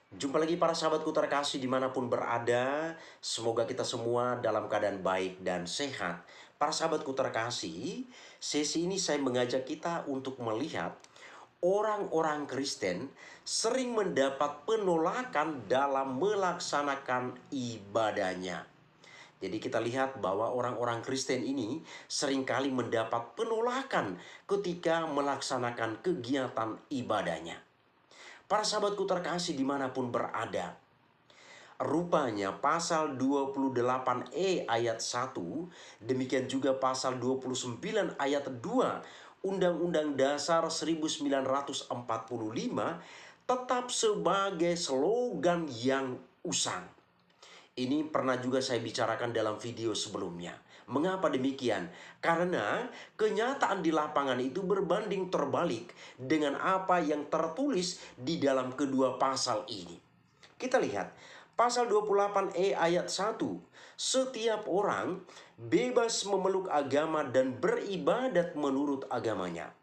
Jumpa lagi para sahabatku terkasih dimanapun berada. Semoga kita semua dalam keadaan baik dan sehat. Para sahabatku terkasih, sesi ini saya mengajak kita untuk melihat orang-orang Kristen sering mendapat penolakan dalam melaksanakan ibadahnya. Jadi kita lihat bahwa orang-orang Kristen ini seringkali mendapat penolakan ketika melaksanakan kegiatan ibadahnya. Para sahabatku terkasih dimanapun berada, rupanya pasal 28E ayat 1, demikian juga pasal 29 ayat 2 Undang-Undang Dasar 1945 tetap sebagai slogan yang usang. Ini pernah juga saya bicarakan dalam video sebelumnya. Mengapa demikian? Karena kenyataan di lapangan itu berbanding terbalik dengan apa yang tertulis di dalam kedua pasal ini. Kita lihat pasal 28E ayat 1. Setiap orang bebas memeluk agama dan beribadat menurut agamanya.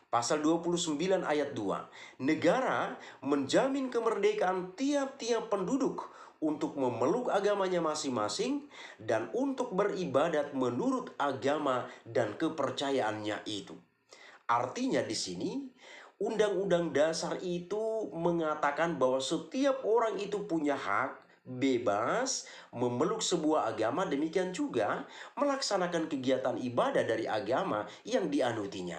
Pasal 29 ayat 2, negara menjamin kemerdekaan tiap-tiap penduduk untuk memeluk agamanya masing-masing dan untuk beribadat menurut agama dan kepercayaannya itu. Artinya di sini Undang-Undang Dasar itu mengatakan bahwa setiap orang itu punya hak bebas memeluk sebuah agama, demikian juga melaksanakan kegiatan ibadah dari agama yang dianutinya.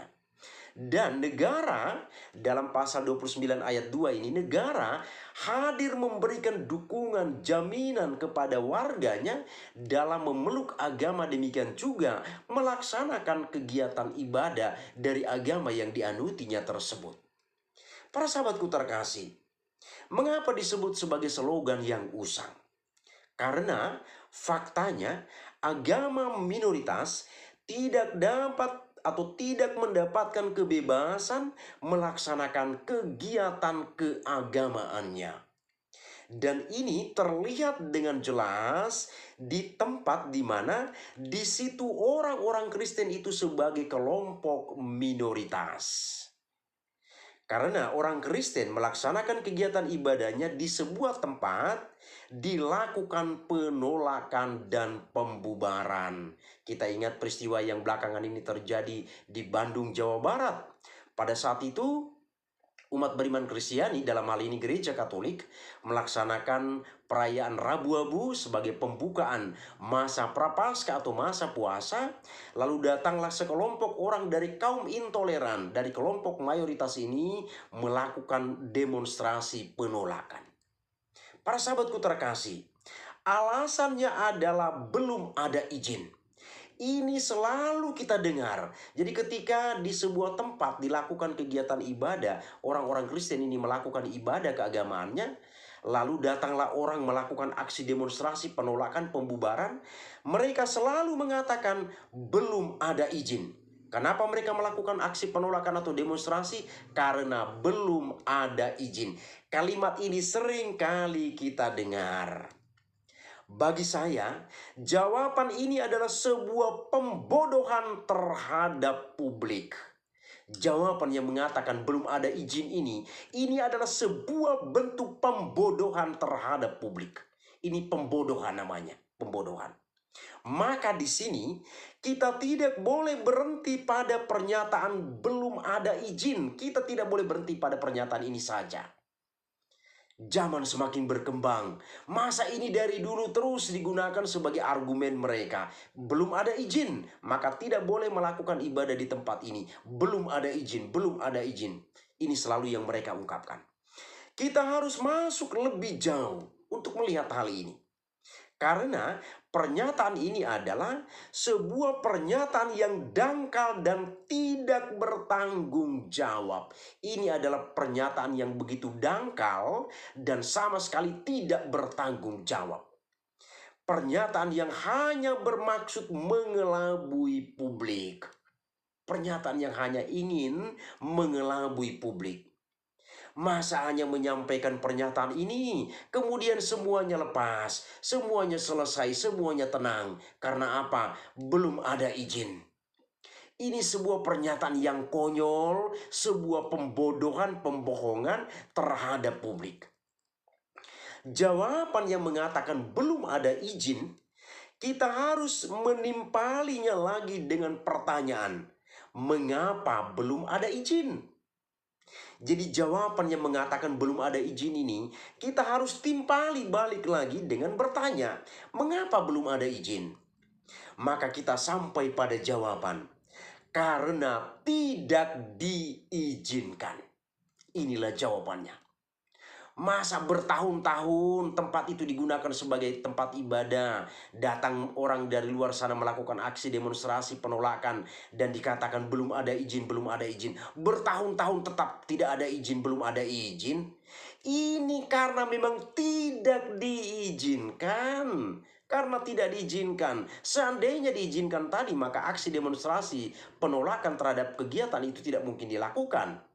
Dan negara dalam pasal 29 ayat 2 ini, negara hadir memberikan dukungan jaminan kepada warganya dalam memeluk agama, demikian juga melaksanakan kegiatan ibadah dari agama yang dianutinya tersebut. Para sahabatku terkasih, mengapa disebut sebagai slogan yang usang? Karena faktanya agama minoritas tidak dapat atau tidak mendapatkan kebebasan melaksanakan kegiatan keagamaannya. Dan ini terlihat dengan jelas di tempat di mana di situ orang-orang Kristen itu sebagai kelompok minoritas. Karena orang Kristen melaksanakan kegiatan ibadahnya di sebuah tempat, dilakukan penolakan dan pembubaran. Kita ingat peristiwa yang belakangan ini terjadi di Bandung, Jawa Barat. Pada saat itu, umat beriman Kristiani, dalam hal ini gereja Katolik, melaksanakan perayaan Rabu-Abu sebagai pembukaan masa Prapaskah atau masa puasa. Lalu datanglah sekelompok orang dari kaum intoleran, dari kelompok mayoritas ini, melakukan demonstrasi penolakan. Para sahabatku terkasih, alasannya adalah belum ada izin. Ini selalu kita dengar. Jadi ketika di sebuah tempat dilakukan kegiatan ibadah, orang-orang Kristen ini melakukan ibadah keagamaannya, lalu datanglah orang melakukan aksi demonstrasi penolakan, pembubaran, mereka selalu mengatakan belum ada izin. Kenapa mereka melakukan aksi penolakan atau demonstrasi? Karena belum ada izin. Kalimat ini sering kali kita dengar. Bagi saya, jawaban ini adalah sebuah pembodohan terhadap publik. Jawaban yang mengatakan belum ada izin ini adalah sebuah bentuk pembodohan terhadap publik. Ini pembodohan namanya, pembodohan. Maka di sini kita tidak boleh berhenti pada pernyataan belum ada izin. Kita tidak boleh berhenti pada pernyataan ini saja. Zaman semakin berkembang. Masa ini dari dulu terus digunakan sebagai argumen mereka. Belum ada izin, maka tidak boleh melakukan ibadah di tempat ini. Belum ada izin, belum ada izin. Ini selalu yang mereka ungkapkan. Kita harus masuk lebih jauh untuk melihat hal ini. Karena pernyataan ini adalah sebuah pernyataan yang dangkal dan tidak bertanggung jawab. Ini adalah pernyataan yang begitu dangkal dan sama sekali tidak bertanggung jawab. Pernyataan yang hanya bermaksud mengelabui publik. Pernyataan yang hanya ingin mengelabui publik. Masa hanya menyampaikan pernyataan ini, kemudian semuanya lepas, semuanya selesai, semuanya tenang. Karena apa? Belum ada izin. Ini sebuah pernyataan yang konyol, sebuah pembodohan, pembohongan terhadap publik. Jawaban yang mengatakan belum ada izin, kita harus menimpalinya lagi dengan pertanyaan, mengapa belum ada izin? Jadi jawaban yang mengatakan belum ada izin ini, kita harus timpali balik lagi dengan bertanya, mengapa belum ada izin? Maka kita sampai pada jawaban, karena tidak diizinkan. Inilah jawabannya. Masa bertahun-tahun tempat itu digunakan sebagai tempat ibadah, datang orang dari luar sana melakukan aksi demonstrasi penolakan, dan dikatakan belum ada izin, belum ada izin. Bertahun-tahun tetap tidak ada izin, belum ada izin. Ini karena memang tidak diizinkan. Karena tidak diizinkan. Seandainya diizinkan tadi, maka aksi demonstrasi penolakan terhadap kegiatan itu tidak mungkin dilakukan.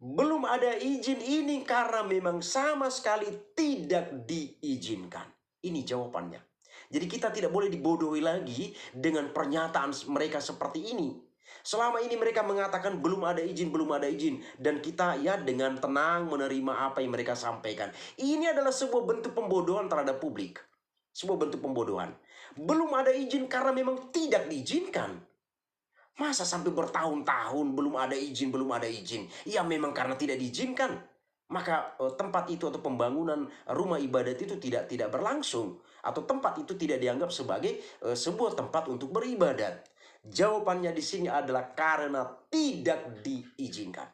Belum ada izin ini karena memang sama sekali tidak diizinkan. Ini jawabannya. Jadi kita tidak boleh dibodohi lagi dengan pernyataan mereka seperti ini. Selama ini mereka mengatakan belum ada izin, belum ada izin. Dan kita ya dengan tenang menerima apa yang mereka sampaikan. Ini adalah sebuah bentuk pembodohan terhadap publik. Sebuah bentuk pembodohan. Belum ada izin karena memang tidak diizinkan. Masa sampai bertahun-tahun belum ada izin, belum ada izin? Ya memang karena tidak diizinkan. Maka tempat itu atau pembangunan rumah ibadat itu tidak berlangsung. Atau tempat itu tidak dianggap sebagai sebuah tempat untuk beribadat. Jawabannya di sini adalah karena tidak diizinkan.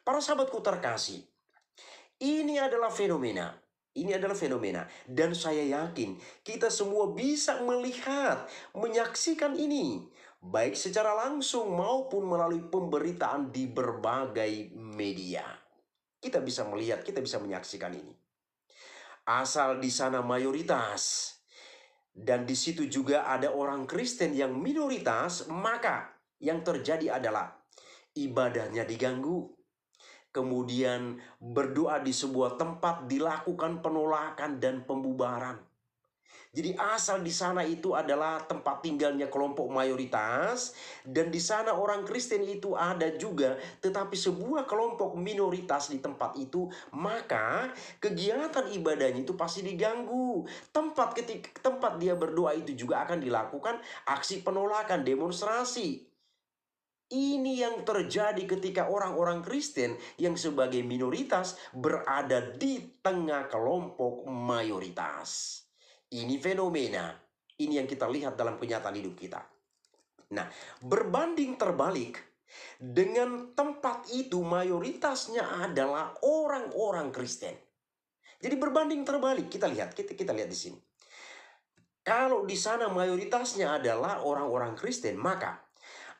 Para sahabatku terkasih, ini adalah fenomena. Ini adalah fenomena. Dan saya yakin kita semua bisa melihat, menyaksikan ini. Baik secara langsung maupun melalui pemberitaan di berbagai media. Kita bisa melihat, kita bisa menyaksikan ini. Asal di sana mayoritas. Dan di situ juga ada orang Kristen yang minoritas, maka yang terjadi adalah ibadahnya diganggu. Kemudian berdoa di sebuah tempat dilakukan penolakan dan pembubaran. Jadi asal di sana itu adalah tempat tinggalnya kelompok mayoritas, dan di sana orang Kristen itu ada juga, tetapi sebuah kelompok minoritas di tempat itu, maka kegiatan ibadahnya itu pasti diganggu. Tempat dia berdoa itu juga akan dilakukan aksi penolakan, demonstrasi. Ini yang terjadi ketika orang-orang Kristen yang sebagai minoritas berada di tengah kelompok mayoritas. Ini fenomena. Ini yang kita lihat dalam kenyataan hidup kita. Nah, berbanding terbalik dengan tempat itu mayoritasnya adalah orang-orang Kristen. Jadi berbanding terbalik, kita lihat di sini. Kalau di sana mayoritasnya adalah orang-orang Kristen, maka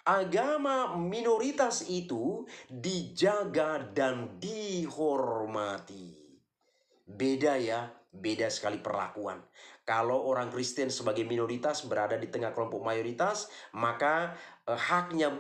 agama minoritas itu dijaga dan dihormati. Beda ya, beda sekali perlakuan. Kalau orang Kristen sebagai minoritas berada di tengah kelompok mayoritas, maka haknya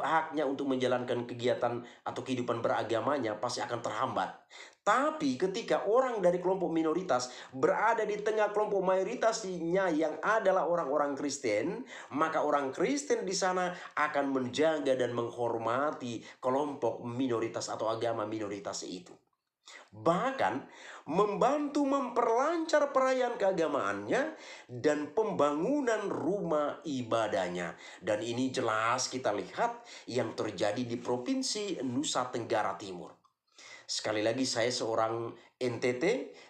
untuk menjalankan kegiatan atau kehidupan beragamanya pasti akan terhambat. Tapi ketika orang dari kelompok minoritas berada di tengah kelompok mayoritasnya yang adalah orang-orang Kristen, maka orang Kristen di sana akan menjaga dan menghormati kelompok minoritas atau agama minoritas itu. Bahkan membantu memperlancar perayaan keagamaannya dan pembangunan rumah ibadahnya. Dan ini jelas kita lihat yang terjadi di Provinsi Nusa Tenggara Timur. Sekali lagi saya seorang NTT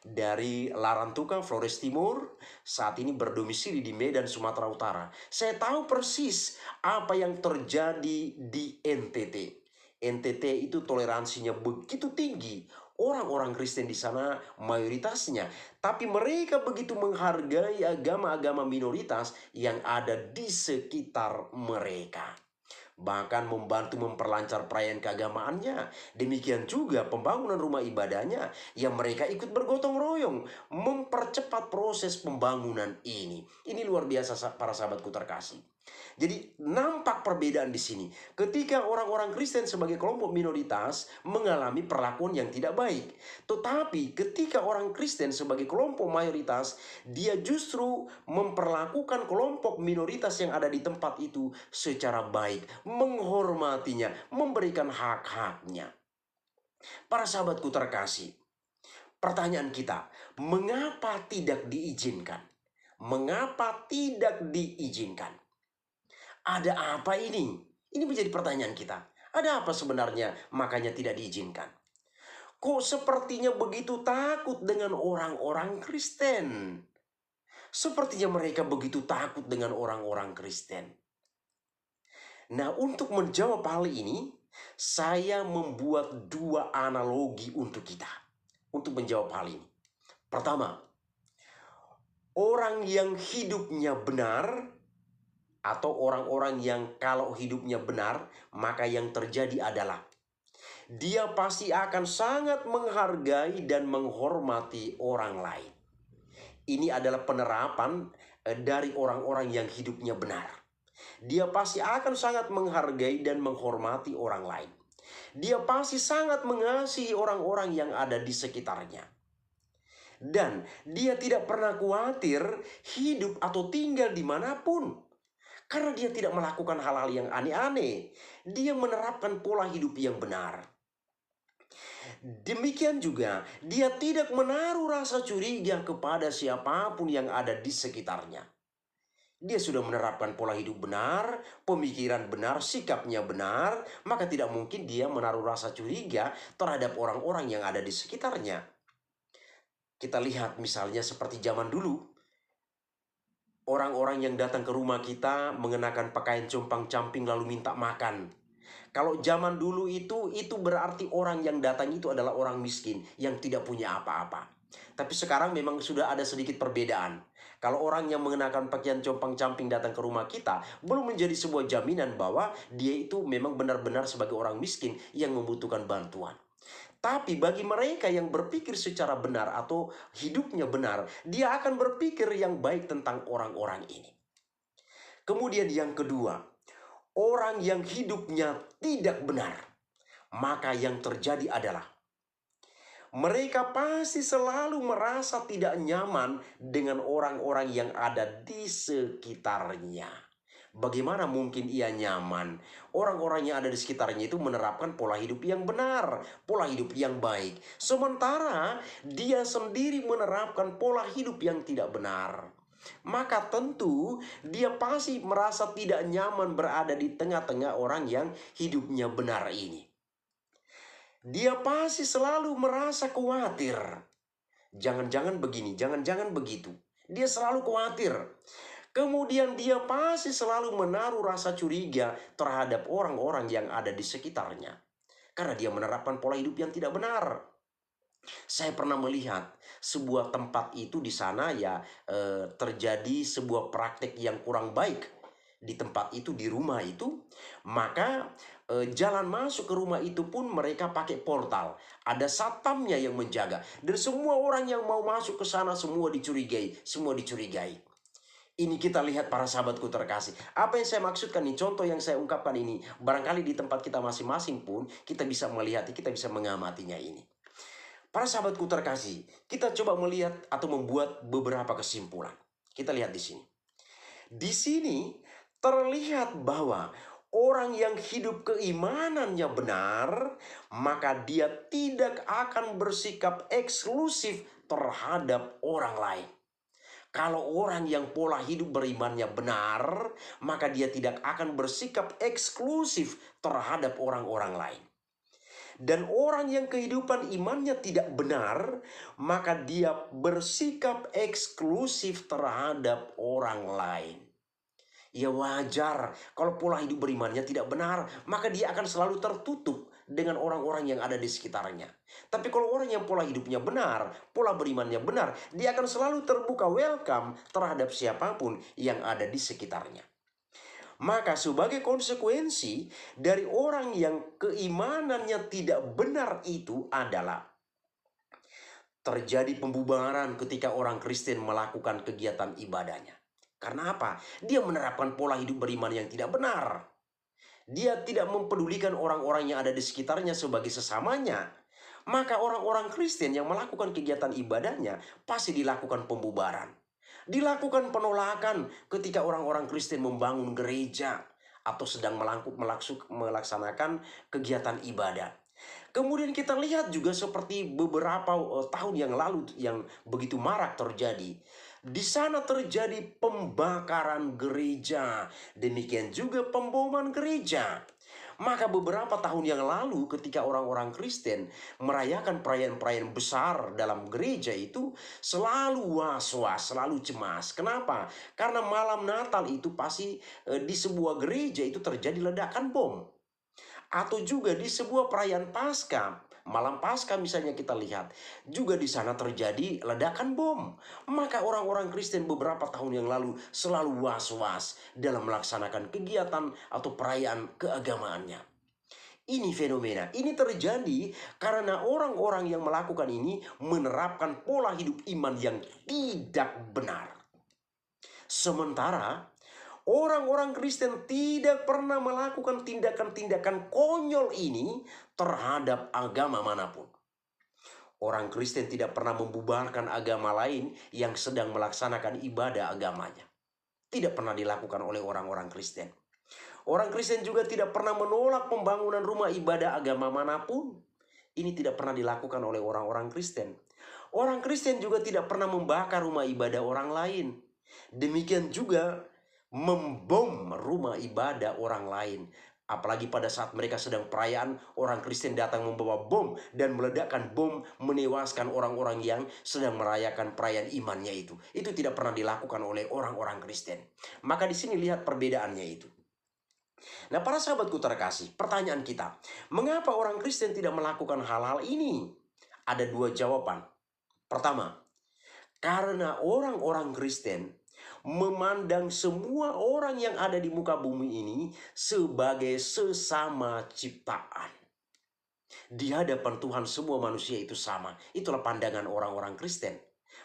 dari Larantuka, Flores Timur, saat ini berdomisili di Medan, Sumatera Utara. Saya tahu persis apa yang terjadi di NTT. NTT itu toleransinya begitu tinggi. Orang-orang Kristen di sana mayoritasnya, tapi mereka begitu menghargai agama-agama minoritas yang ada di sekitar mereka. Bahkan membantu memperlancar perayaan keagamaannya. Demikian juga pembangunan rumah ibadahnya yang mereka ikut bergotong royong mempercepat proses pembangunan ini. Ini luar biasa para sahabatku terkasih. Jadi nampak perbedaan di sini. Ketika orang-orang Kristen sebagai kelompok minoritas mengalami perlakuan yang tidak baik. Tetapi ketika orang Kristen sebagai kelompok mayoritas, dia justru memperlakukan kelompok minoritas yang ada di tempat itu secara baik, menghormatinya, memberikan hak-haknya. Para sahabatku terkasih, Pertanyaan kita, mengapa tidak diizinkan? Mengapa tidak diizinkan? Ada apa ini? Ini menjadi pertanyaan kita. Ada apa sebenarnya makanya tidak diizinkan? Kok sepertinya begitu takut dengan orang-orang Kristen? Sepertinya mereka begitu takut dengan orang-orang Kristen. Nah, untuk menjawab hal ini, saya membuat dua analogi untuk kita. Untuk menjawab hal ini. Pertama, orang yang hidupnya benar atau orang-orang yang kalau hidupnya benar, maka yang terjadi adalah dia pasti akan sangat menghargai dan menghormati orang lain. Ini adalah penerapan dari orang-orang yang hidupnya benar. Dia pasti akan sangat menghargai dan menghormati orang lain. Dia pasti sangat mengasihi orang-orang yang ada di sekitarnya. Dan dia tidak pernah khawatir hidup atau tinggal dimanapun. Karena dia tidak melakukan hal-hal yang aneh-aneh. Dia menerapkan pola hidup yang benar. Demikian juga, dia tidak menaruh rasa curiga kepada siapapun yang ada di sekitarnya. Dia sudah menerapkan pola hidup benar, pemikiran benar, sikapnya benar, maka tidak mungkin dia menaruh rasa curiga terhadap orang-orang yang ada di sekitarnya. Kita lihat misalnya seperti zaman dulu. Orang-orang yang datang ke rumah kita mengenakan pakaian compang-camping lalu minta makan. Kalau zaman dulu itu berarti orang yang datang itu adalah orang miskin yang tidak punya apa-apa. Tapi sekarang memang sudah ada sedikit perbedaan. Kalau orang yang mengenakan pakaian compang-camping datang ke rumah kita, belum menjadi sebuah jaminan bahwa dia itu memang benar-benar sebagai orang miskin yang membutuhkan bantuan. Tapi bagi mereka yang berpikir secara benar atau hidupnya benar, dia akan berpikir yang baik tentang orang-orang ini. Kemudian yang kedua, orang yang hidupnya tidak benar, maka yang terjadi adalah mereka pasti selalu merasa tidak nyaman dengan orang-orang yang ada di sekitarnya. Bagaimana mungkin ia nyaman? Orang-orang yang ada di sekitarnya itu menerapkan pola hidup yang benar, pola hidup yang baik. Sementara dia sendiri menerapkan pola hidup yang tidak benar. Maka tentu dia pasti merasa tidak nyaman berada di tengah-tengah orang yang hidupnya benar ini. Dia pasti selalu merasa khawatir. Jangan-jangan begini, jangan-jangan begitu. Dia selalu khawatir. Kemudian dia pasti selalu menaruh rasa curiga terhadap orang-orang yang ada di sekitarnya. Karena dia menerapkan pola hidup yang tidak benar. Saya pernah melihat sebuah tempat itu di sana terjadi sebuah praktek yang kurang baik. Di tempat itu, di rumah itu, maka jalan masuk ke rumah itu pun mereka pakai portal. Ada satpamnya yang menjaga. Dan semua orang yang mau masuk ke sana semua dicurigai. Semua dicurigai. Ini kita lihat para sahabatku terkasih. Apa yang saya maksudkan nih, contoh yang saya ungkapkan ini, barangkali di tempat kita masing-masing pun kita bisa melihat, kita bisa mengamatinya ini. Para sahabatku terkasih, kita coba melihat atau membuat beberapa kesimpulan. Kita lihat di sini. Di sini terlihat bahwa orang yang hidup keimanannya benar, maka dia tidak akan bersikap eksklusif terhadap orang lain. Kalau orang yang pola hidup berimannya benar, maka dia tidak akan bersikap eksklusif terhadap orang-orang lain. Dan orang yang kehidupan imannya tidak benar, maka dia bersikap eksklusif terhadap orang lain. Ya wajar, kalau pola hidup berimannya tidak benar, maka dia akan selalu tertutup dengan orang-orang yang ada di sekitarnya. Tapi kalau orang yang pola hidupnya benar, pola berimannya benar, dia akan selalu terbuka welcome terhadap siapapun yang ada di sekitarnya. Maka sebagai konsekuensi dari orang yang keimanannya tidak benar itu adalah terjadi pembubaran ketika orang Kristen melakukan kegiatan ibadahnya. Karena apa? Dia menerapkan pola hidup beriman yang tidak benar. Dia tidak mempedulikan orang-orang yang ada di sekitarnya sebagai sesamanya. Maka orang-orang Kristen yang melakukan kegiatan ibadahnya pasti dilakukan pembubaran. Dilakukan penolakan ketika orang-orang Kristen membangun gereja atau sedang melaksanakan kegiatan ibadah. Kemudian kita lihat juga seperti beberapa tahun yang lalu yang begitu marak terjadi. Di sana terjadi pembakaran gereja, demikian juga pemboman gereja. Maka beberapa tahun yang lalu ketika orang-orang Kristen merayakan perayaan-perayaan besar dalam gereja itu selalu was-was, selalu cemas. Kenapa? Karena malam Natal itu pasti di sebuah gereja itu terjadi ledakan bom. Atau juga di sebuah perayaan Paskah, malam Paskah misalnya kita lihat, juga di sana terjadi ledakan bom. Maka orang-orang Kristen beberapa tahun yang lalu selalu was-was dalam melaksanakan kegiatan atau perayaan keagamaannya. Ini fenomena, ini terjadi karena orang-orang yang melakukan ini menerapkan pola hidup iman yang tidak benar. Sementara orang-orang Kristen tidak pernah melakukan tindakan-tindakan konyol ini terhadap agama manapun. Orang Kristen tidak pernah membubarkan agama lain yang sedang melaksanakan ibadah agamanya. Tidak pernah dilakukan oleh orang-orang Kristen. Orang Kristen juga tidak pernah menolak pembangunan rumah ibadah agama manapun. Ini tidak pernah dilakukan oleh orang-orang Kristen. Orang Kristen juga tidak pernah membakar rumah ibadah orang lain. Demikian juga membom rumah ibadah orang lain. Apalagi pada saat mereka sedang perayaan, orang Kristen datang membawa bom dan meledakkan bom, menewaskan orang-orang yang sedang merayakan perayaan imannya itu. Itu tidak pernah dilakukan oleh orang-orang Kristen. Maka di sini lihat perbedaannya itu. Nah, para sahabatku terkasih, pertanyaan kita, mengapa orang Kristen tidak melakukan hal-hal ini? Ada dua jawaban. Pertama, karena orang-orang Kristen memandang semua orang yang ada di muka bumi ini sebagai sesama ciptaan. Di hadapan Tuhan semua manusia itu sama. Itulah pandangan orang-orang Kristen.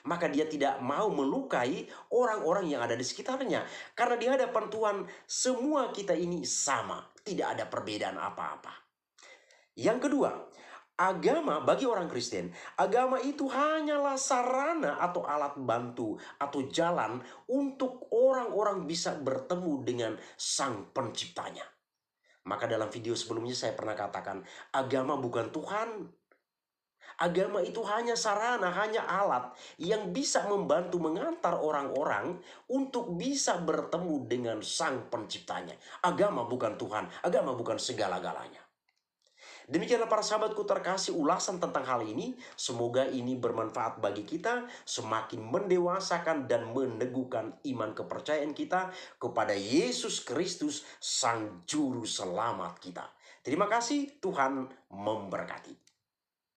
Maka dia tidak mau melukai orang-orang yang ada di sekitarnya. Karena di hadapan Tuhan semua kita ini sama. Tidak ada perbedaan apa-apa. Yang kedua, agama bagi orang Kristen, agama itu hanyalah sarana atau alat bantu atau jalan untuk orang-orang bisa bertemu dengan Sang Penciptanya. Maka dalam video sebelumnya saya pernah katakan, agama bukan Tuhan. Agama itu hanya sarana, hanya alat yang bisa membantu mengantar orang-orang untuk bisa bertemu dengan Sang Penciptanya. Agama bukan Tuhan, agama bukan segala-galanya. Demikianlah para sahabatku terkasih ulasan tentang hal ini. Semoga ini bermanfaat bagi kita, semakin mendewasakan dan meneguhkan iman kepercayaan kita kepada Yesus Kristus, Sang Juru Selamat kita. Terima kasih, Tuhan memberkati.